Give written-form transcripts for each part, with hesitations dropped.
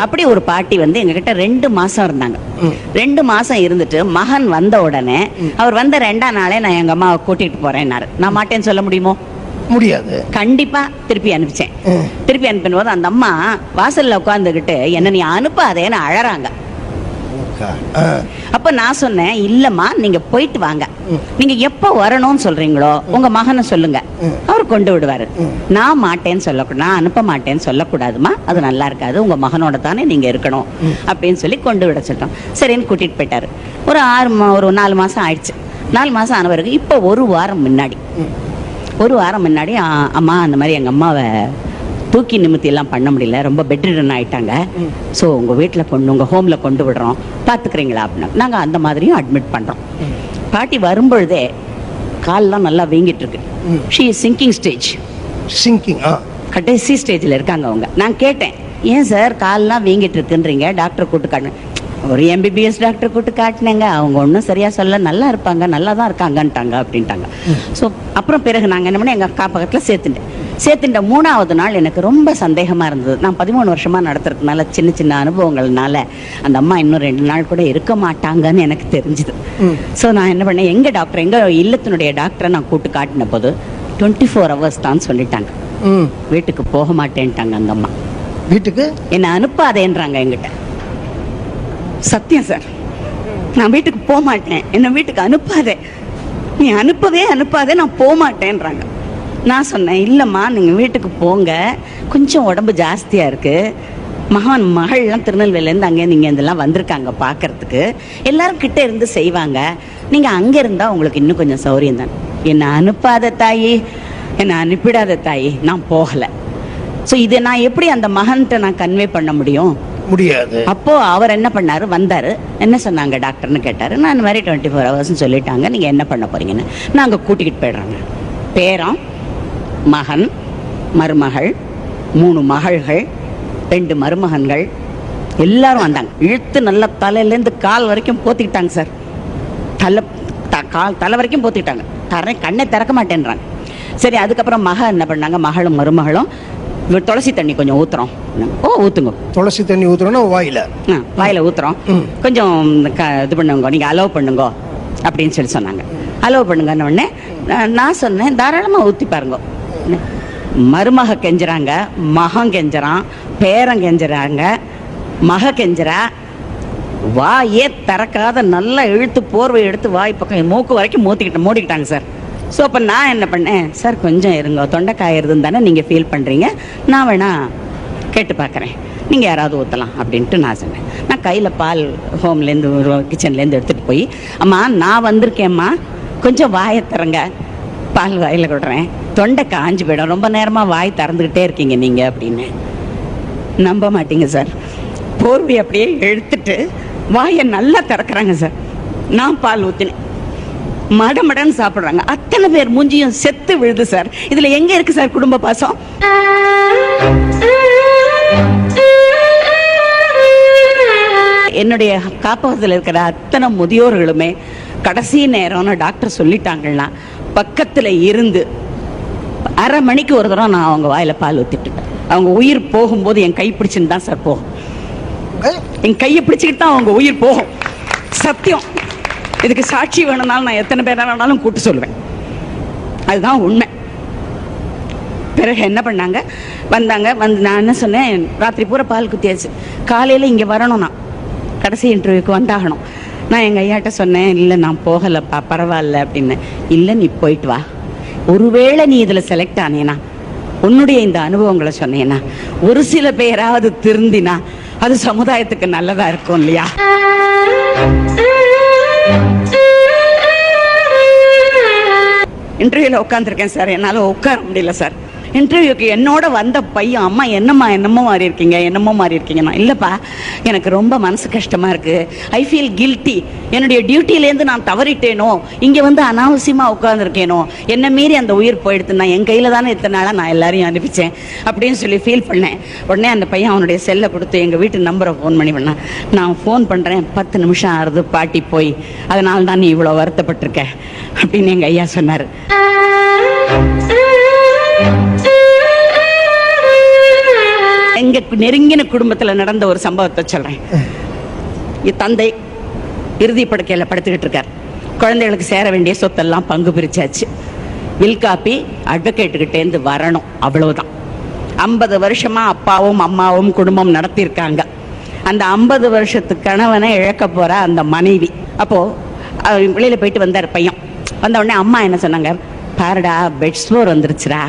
அப்படி ஒரு பாட்டி வந்து எங்ககிட்ட 2 மாசம் இருந்தாங்க. 2 மாசம் இருந்துட்டு மகன் வந்த உடனே அவர் வந்த 2ஆம் நாளே நான் எங்க அம்மாவை கூட்டிட்டு போறேன்னாரு. நான் மாட்டேன்னு சொல்ல முடியுமோ? முடியாது. கண்டிப்பா திருப்பி அனுப்பிச்சேன். திருப்பி அனுப்பின போது அந்த அம்மா வாசல்ல உட்காந்துக்கிட்டு என்ன நீ அனுப்பாதேன்னு அழறாங்க. அப்ப நான் சொன்னேன், இல்லம்மா நீங்க போயிட்டு வாங்க, நீங்க எப்ப வரணும்னு சொல்றீங்களோ உங்க மகனை சொல்லுங்க, அவர் கொண்டு விடுவாரு. நான் மாட்டேன்னு சொல்லக்கூடாது, நான் அனுப்ப மாட்டேன்னு சொல்லக்கூடாதுமா, அது நல்லா இருக்காது, உங்க மகனோட தானே நீங்க இருக்கணும் அப்படின்னு சொல்லி கொண்டு விட சொல்லிட்டோம். சரின்னு கூட்டிட்டு போயிட்டாரு. ஒரு 4 மாசம் ஆயிடுச்சு. 4 மாசம் ஆன பிறகு இப்ப ஒரு வாரம் முன்னாடி அம்மா அந்த மாதிரி எங்க அம்மாவை தூக்கி நிமித்தி எல்லாம் பண்ண முடியல, ரொம்ப பெட்ரிடன் ஆயிட்டாங்க, ஸோ உங்க வீட்டில் உங்க ஹோம்ல கொண்டு விடுறோம், பாத்துக்கிறீங்களா அப்படின்னா நாங்க அந்த மாதிரியும் அட்மிட் பண்றோம். பாட்டி வரும்பொழுதே கால்லாம் நல்லா வீங்கிட்டு இருக்கு. ஷீ இஸ் சிங்கிங் ஸ்டேஜ், கடைசி ஸ்டேஜ்ல இருக்காங்க அவங்க. நான் கேட்டேன், ஏன் சார் கால்லாம் வீங்கிட்டு இருக்குன்றீங்க, டாக்டர் கூட்டு காட்டினேன். ஒரு MBBS டாக்டர் கூட்டு காட்டினேங்க, அவங்க ஒன்றும் சரியா சொல்ல, நல்லா இருப்பாங்க, நல்லா தான் இருக்காங்கன்ட்டாங்க அப்படின்ட்டாங்க. ஸோ அப்புறம் பிறகு நாங்கள் என்ன பண்ணி எங்கள் காப்பகத்தில் சேர்த்துட்ட 3ஆவது நாள் எனக்கு ரொம்ப சந்தேகமாக இருந்தது. நான் 13 வருஷமா நடத்துறதுனால சின்ன சின்ன அனுபவங்கள்னால அந்த அம்மா இன்னும் 2 நாள் கூட இருக்க மாட்டாங்கன்னு எனக்கு தெரிஞ்சுது. ஸோ நான் என்ன பண்ணேன், எங்கள் டாக்டர், எங்கள் இல்லத்தினுடைய டாக்டரை நான் கூட்டு காட்டின போது 24 hours தான் சொல்லிட்டாங்க. வீட்டுக்கு போக மாட்டேன்ட்டாங்க அந்த அம்மா. வீட்டுக்கு என்னை அனுப்பாதேன்றாங்க என்கிட்ட. சத்தியம் சார், நான் வீட்டுக்கு போக மாட்டேன், என்ன வீட்டுக்கு அனுப்பாதே, நீ அனுப்பாதே, நான் போக மாட்டேன்றாங்க. நான் சொன்னேன், இல்லைம்மா நீங்கள் வீட்டுக்கு போங்க, கொஞ்சம் உடம்பு ஜாஸ்தியாக இருக்குது, மகள்லாம் திருநெல்வேலியிலேருந்து அங்கேருந்து இங்கே இதெல்லாம் வந்திருக்காங்க பார்க்கறதுக்கு, எல்லாரும் கிட்டே இருந்து செய்வாங்க, நீங்கள் அங்கே இருந்தால் உங்களுக்கு இன்னும் கொஞ்சம் சௌரியம் தான். என்னை அனுப்பாத தாயி, என்னை அனுப்பிடாத தாயி, நான் போகலை. ஸோ இதை நான் எப்படி அந்த மகன்கிட்ட நான் கன்வே பண்ண முடியாது. அப்போ அவர் என்ன பண்ணாரு, வந்தாரு, என்ன சொன்னாங்க டாக்டர்னு கேட்டாரு. நான் இந்த மாதிரி 24 hours சொல்லிட்டாங்க, நீங்க என்ன பண்ண போறீங்கன்னு. நாங்க கூட்டிக்கிட்டு போயிடுறாங்க. பேரன், மகன், மருமகள், 3 மகள்கள், 2 மருமகன்கள், எல்லாரும் வந்தாங்க. இழுத்து நல்லா தலையிலேருந்து கால் வரைக்கும் போத்திக்கிட்டாங்க சார். தலை வரைக்கும் போத்திக்கிட்டாங்க. கண்ணை திறக்க மாட்டேன்றாங்க. சரி, அதுக்கப்புறம் என்ன பண்ணாங்க, மகளும் மருமகளும் துளசி தண்ணி கொஞ்சம் ஊத்துறோம். ஊத்துங்க. துளசி தண்ணி ஊத்துறோம்னா வாயில ஊத்துறோம், கொஞ்சம் இது பண்ணுங்க, நீங்க அலோவ் பண்ணுங்க அப்படின்னு சொன்னாங்க. அலோவ் பண்ணுங்கன்னு உடனே நான் சொன்னேன், தாராளமா ஊத்தி பாருங்க. மருமக கெஞ்சுறாங்க, மகன் கெஞ்சுறான், பேரன் கெஞ்சுறாங்க, மக கெஞ்சுறா, வாயே திறக்காத நல்லா இழுத்து போர்வை எடுத்து வாய் பக்கம் மூக்கு வரைக்கும் மூடிக்கிட்டாங்க சார். ஸோ அப்போ நான் என்ன பண்ணேன், சார் கொஞ்சம் இருங்க, தொண்டைக்காயிருதுன்னு தானே நீங்கள் ஃபீல் பண்ணுறீங்க, நான் வேணா கேட்டு பார்க்குறேன், நீங்கள் யாராவது ஊற்றலாம் அப்படின்ட்டு நான் சொன்னேன். நான் கையில் பால் ஹோம்லேருந்து கிச்சன்லேருந்து எடுத்துகிட்டு போய், அம்மா நான் வந்திருக்கேம்மா, கொஞ்சம் வாயை திறங்க, பால் வாயில் கொடுறேன், தொண்டை காஞ்சி போயிடும், ரொம்ப நேரமாக வாய் திறந்துக்கிட்டே இருக்கீங்க நீங்கள் அப்படின்னு. நம்ப மாட்டீங்க சார், போர்வை அப்படியே எடுத்துட்டு வாயை நல்லா திறக்கிறாங்க சார். நான் பால் ஊற்றினேன், மடமடன்னு சாப்பிடுறாங்க. அத்தனை பேர் மூஞ்சியும் செத்து விழுது சார். இதுல எங்க இருக்கு சார் குடும்ப பாசம்? என்னுடைய காப்பகத்தில் இருக்கிற அத்தனை முதியோர்களுமே கடைசி நேரம்னு டாக்டர் சொல்லிட்டாங்கன்னா பக்கத்துல இருந்து அரை மணிக்கு ஒரு தடவை நான் அவங்க வாயில பால் ஊத்திட்டு, அவங்க உயிர் போகும்போது என் கை பிடிச்சுன்னு தான் சார் போகும். என் கையை பிடிச்சுக்கிட்டு தான் அவங்க உயிர் போகும். சத்தியம். இதுக்கு சாட்சி வேணும்னாலும் நான் எத்தனை பேர் வேணாலும் கூட்டு சொல்லுவேன். அதுதான் உண்மை. பிறகு என்ன பண்ணாங்க, வந்தாங்க. நான் என்ன சொன்னேன், ராத்திரி பூரா பால் குத்தியாச்சு, காலையில் இங்கே வரணும், நான் கடைசி இன்டர்வியூக்கு வந்தாகணும். நான் எங்கள் ஐயாட்ட சொன்னேன், இல்லை நான் போகலைப்பா, பரவாயில்ல அப்படின்னு. இல்லை நீ போயிட்டு வா, ஒருவேளை நீ இதில் செலக்ட் ஆனேனா, உன்னுடைய இந்த அனுபவங்களை சொன்னேன்னா ஒரு சில பேராவது திருந்தினா அது சமுதாயத்துக்கு நல்லதா இருக்கும் இல்லையா? இன்டர்வியூல உட்காந்துருக்கேன் சார், என்னால உட்கார முடியல சார். இன்டர்வியூக்கு என்னோட வந்த பையன், அம்மா என்னமோ மாறி இருக்கீங்க. நான் இல்லப்பா, எனக்கு ரொம்ப மனசு கஷ்டமா இருக்கு, ஐ ஃபீல் கில்ட்டி, என்னுடைய டியூட்டிலேருந்து நான் தவறிட்டேனோ, இங்க வந்து அனாவசியமா உட்காந்துருக்கேனோ, என்ன மீறி அந்த உயிர் போயிடுத்து, நான் என் கையில தானே இத்தனை நாளா நான் எல்லாரையும் அனுப்பிச்சேன் அப்படின்னு சொல்லி ஃபீல் பண்ணேன். உடனே அந்த பையன் அவனுடைய செல்லை கொடுத்து எங்க வீட்டு நம்பரை ஃபோன் பண்ணான். நான் ஃபோன் பண்றேன், 10 நிமிஷம் ஆறுது பாட்டி போய், அதனால தான் நீ இவ்வளவு வருத்தப்பட்டிருக்க அப்படின்னு எங்க ஐயா சொன்னாரு. எங்க நெருங்கின குடும்பத்துல நடந்த ஒரு சம்பவத்தை சொல்றேன். தந்தை இறுதி படுக்கையில படுத்துக்கிட்டு இருக்கார். குழந்தைகளுக்கு சேர வேண்டிய சொத்தெல்லாம் பங்கு பிரிச்சாச்சு. வில்காப்பி அட்வொகேட்டுக்கிட்டேருந்து வரணும், அவ்வளவுதான். 50 வருஷமா அப்பாவும் அம்மாவும் குடும்பம் நடத்தியிருக்காங்க. அந்த 50 வருஷத்து கணவனை இழக்க போற அந்த மனைவி. அப்போ வெளியில போயிட்டு வந்தார் பையன். வந்த உடனே அம்மா என்ன சொன்னாங்க, பாருடா பெட்ஸ்வோர் வந்துருச்சுடா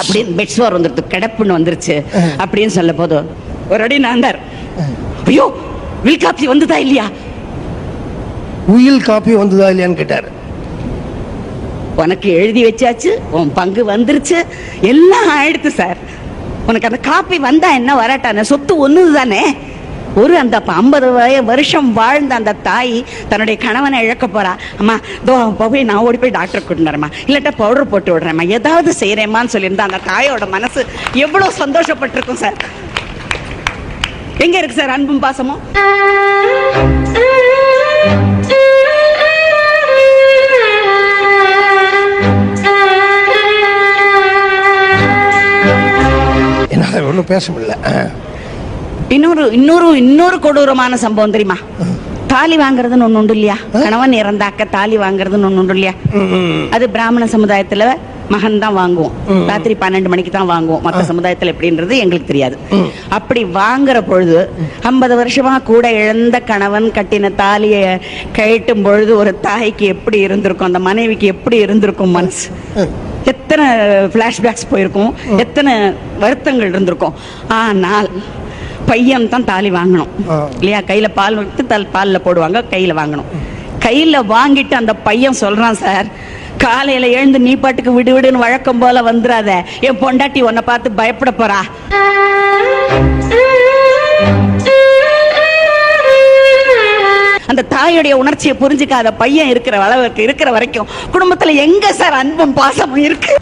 அப்படின்னு, பெட்ஸ்வோர் வந்துருச்சு, கிடப்புன்னு வந்துருச்சு அப்படின்னு சொல்ல போது ஒரு அடி நாந்தார். ஐயோ, வில் காப்பி வந்துதா இல்லையா, உயில் காப்பி வந்துதா இல்லையான்னு கேட்டாரு. உனக்கு எழுதி வச்சாச்சு, உன் பங்கு வந்துருச்சு, எல்லாம் ஆயிடுத்து சார். உனக்கு அந்த காப்பி வந்தா என்ன வராட்டான, சொத்து ஒண்ணுது தானே. ஒரு அந்த 50 வருஷம் வாழ்ந்த அந்த தாய் தன்னுடைய கணவனை இழக்க போறா. அம்மா தோ போய் நான் ஓடி போய் டாக்டர் கூட்டினறேம்மா, இல்லாட்டா பவுடர் போட்டு விடுறேம்மா, ஏதாவது செய்யறேம்மான்னு சொல்லியிருந்தா அந்த தாயோட மனசு எவ்வளவு சந்தோஷப்பட்டிருக்கும் சார். எங்க இருக்கு சார் அன்பும் பாசமும்? என்னால ஒன்றும் பேச முடியல. இன்னொரு கொடூரமான சம்பவம் தெரியுமா? தாலி வாங்குறதுன்னு ஒண்ணு உண்டு இல்லையா? கணவன் இறந்தாக்க தாலி வாங்குறதுன்னு ஒண்ணு உண்டு இல்லையா? அது பிராமண சமுதாயத்துல மகன் தான் வாங்குவோம், ராத்திரி 12 மணிக்கு தான் வாங்குவோம். மற்ற சமுதாயத்துல எப்படின்றது எங்களுக்கு தெரியாது. அப்படி வாங்குற பொழுது 50 வருஷமா கூட இழந்த கணவன் கட்டின தாலியை கழட்டும் பொழுது ஒரு தாய்க்கு எப்படி இருந்திருக்கும், அந்த மனைவிக்கு எப்படி இருந்திருக்கும் மனசு, எத்தனை பிளாஷ்பேக்ஸ் போயிருக்கும், எத்தனை வருத்தங்கள் இருந்திருக்கும். ஆனால் பையன் தான் தாலி வாங்கணும் இல்லையா? கையில பால் விட்டு பால்ல போடுவாங்க, கையில வாங்கணும். கையில வாங்கிட்டு அந்த பையன் சொல்றான், சார் காலையில எழுந்து நீ பாட்டுக்கு விடு விடுன்னு வழக்கம் போல வந்துடாத, என் பொண்டாட்டி உன்னை பார்த்து பயப்பட போறா. அந்த தாயுடைய உணர்ச்சியை புரிஞ்சுக்காத பையன் இருக்கிற வரைக்கும் குடும்பத்துல எங்க சார் அன்பும் பாசமும் இருக்கு?